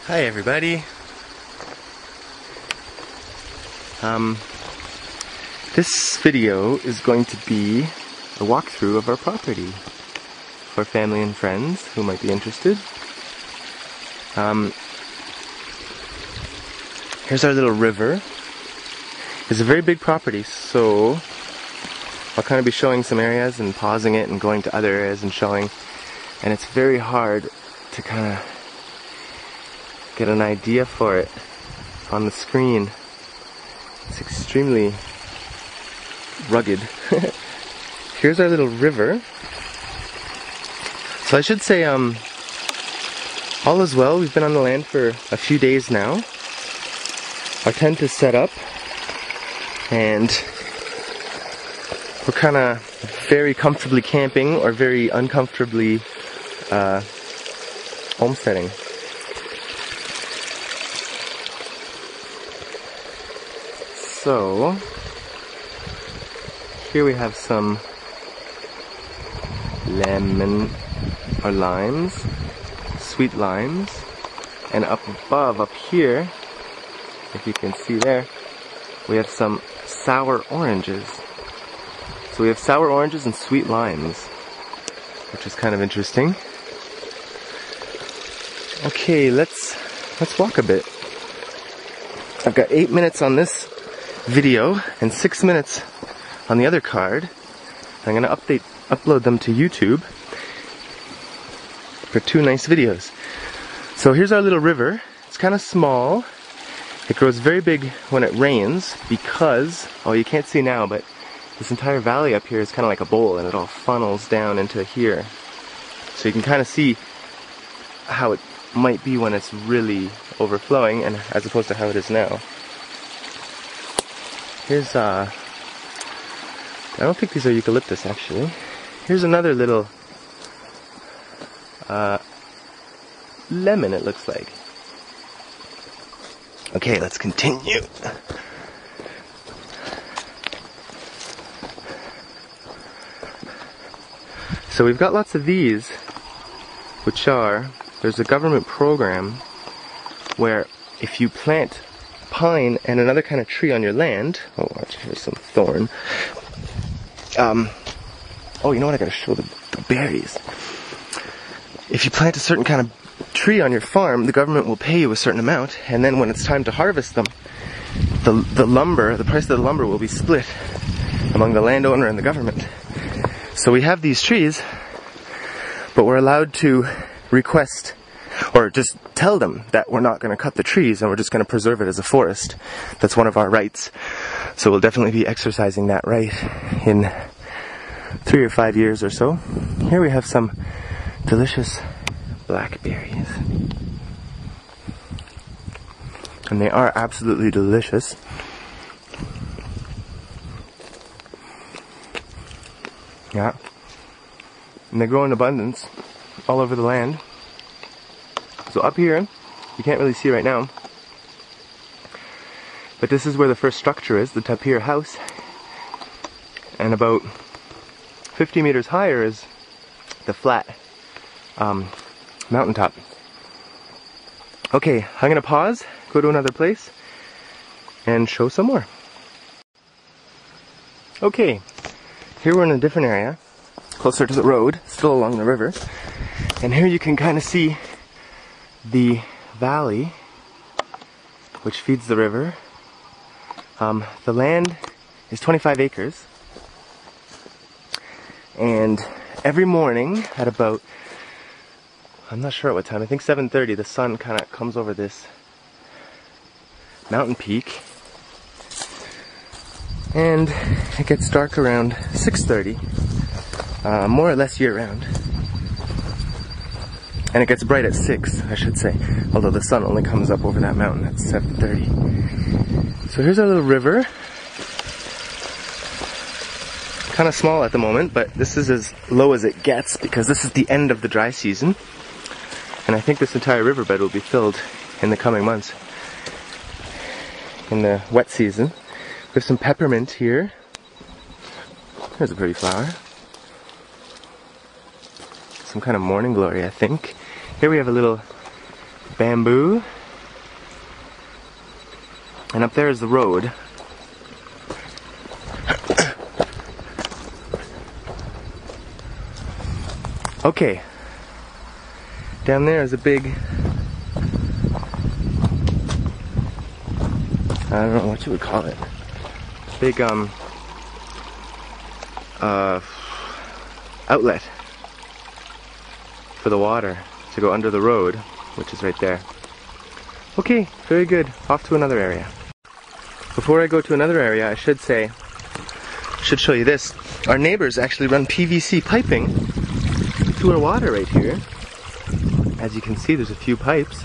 Hi everybody. This video is going to be a walkthrough of our property for family and friends who might be interested. Here's our little river. It's a very big property, so I'll kind of be showing some areas and pausing it and going to other areas and showing, and it's very hard to kind of get an idea for it on the screen. It's extremely rugged. Here's our little river. So I should say all is well. We've been on the land for a few days now. Our tent is set up and we're kind of very comfortably camping or very uncomfortably homesteading. So here we have some lemon or limes, sweet limes, and up above, up here, if you can see there, we have some sour oranges. So we have sour oranges and sweet limes, which is kind of interesting. Okay, let's walk a bit. I've got 8 minutes on this video and 6 minutes on the other card. I'm gonna upload them to YouTube for 2 nice videos. So here's our little river. It's kind of small. It grows very big when it rains because, oh, you can't see now, but this entire valley up here is kind of like a bowl and it all funnels down into here. So you can kind of see how it might be when it's really overflowing, and as opposed to how it is now. Here's I don't think these are eucalyptus actually. Here's another little lemon, it looks like. Okay, let's continue. So we've got lots of these, which are, there's a government program where if you plant pine and another kind of tree on your land, oh watch, here's some thorn. Oh, you know what, I gotta show the berries. If you plant a certain kind of tree on your farm, the government will pay you a certain amount, and then when it's time to harvest them, the price of the lumber will be split among the landowner and the government. So we have these trees, but we're allowed to request or just tell them that we're not going to cut the trees and we're just going to preserve it as a forest. That's one of our rights. So we'll definitely be exercising that right in 3 or 5 years or so. Here we have some delicious blackberries. And they are absolutely delicious. Yeah. And they grow in abundance all over the land. So up here, you can't really see right now, but this is where the first structure is, the tapir house. And about 50 meters higher is the flat mountaintop. Okay, I'm gonna pause, go to another place, and show some more. Okay, here we're in a different area, closer to the road, still along the river. And here you can kind of see the valley, which feeds the river. The land is 25 acres. And every morning at about, I'm not sure at what time, I think 7:30, the sun kind of comes over this mountain peak. And it gets dark around 6:30, more or less year round. And it gets bright at 6, I should say, although the sun only comes up over that mountain at 7:30. So here's our little river. Kind of small at the moment, but this is as low as it gets because this is the end of the dry season. And I think this entire riverbed will be filled in the coming months, in the wet season. We have some peppermint here. There's a pretty flower. Some kind of morning glory, I think. Here we have a little bamboo. And up there is the road. Okay. Down there is a big, I don't know what you would call it. Big outlet for the water to go under the road, which is right there. Okay, very good. Off to another area. Before I go to another area, I should show you this. Our neighbors actually run PVC piping to our water right here. As you can see, there's a few pipes.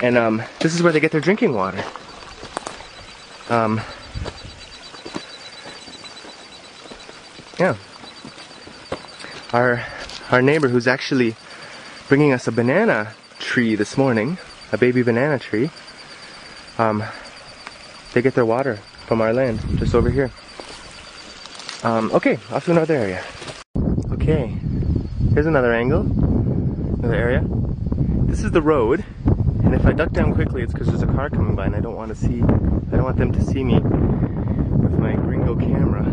And this is where they get their drinking water. Yeah. Our neighbor, who's actually bringing us a banana tree this morning, a baby banana tree, they get their water from our land, just over here. Okay, off to another area. Okay, here's another angle, another area. This is the road, and if I duck down quickly, it's because there's a car coming by, and I don't want them to see me with my gringo camera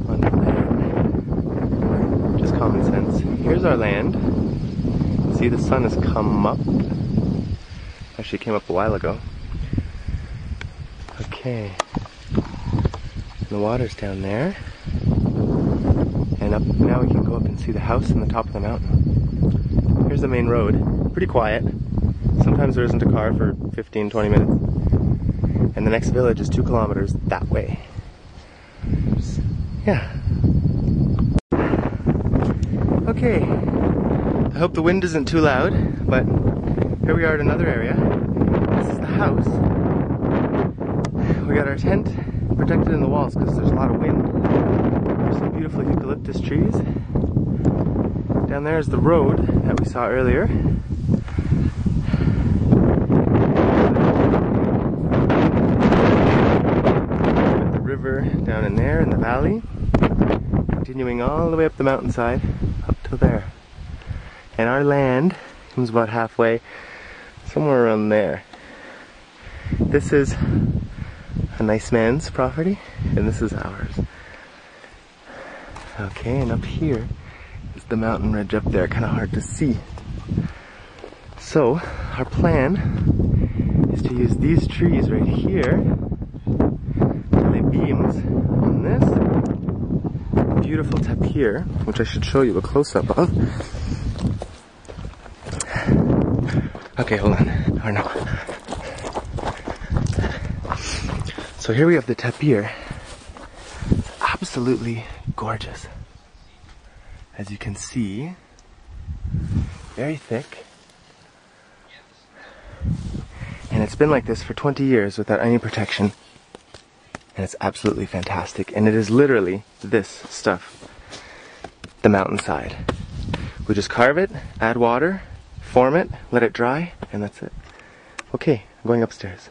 on the land. Just common sense. Here's our land. See, the sun has come up. Actually, it came up a while ago. Okay. The water's down there. And up now we can go up and see the house on the top of the mountain. Here's the main road. Pretty quiet. Sometimes there isn't a car for 15-20 minutes. And the next village is 2 kilometers that way. Yeah. Okay. I hope the wind isn't too loud, but here we are at another area. This is the house. We got our tent protected in the walls because there's a lot of wind. There's some beautiful eucalyptus trees. Down there is the road that we saw earlier. The river down in there in the valley, continuing all the way up the mountainside, up to there. And our land comes about halfway, somewhere around there. This is a nice man's property, and this is ours. Okay, and up here is the mountain ridge up there, kind of hard to see. So, our plan is to use these trees right here to lay beams on this beautiful tapir, which I should show you a close-up of. Okay, hold on. Or no. So here we have the tapir. It's absolutely gorgeous. As you can see, very thick. And it's been like this for 20 years without any protection. And it's absolutely fantastic. And it is literally this stuff. The mountainside. We just carve it, add water, form it, let it dry, and that's it. Okay, I'm going upstairs.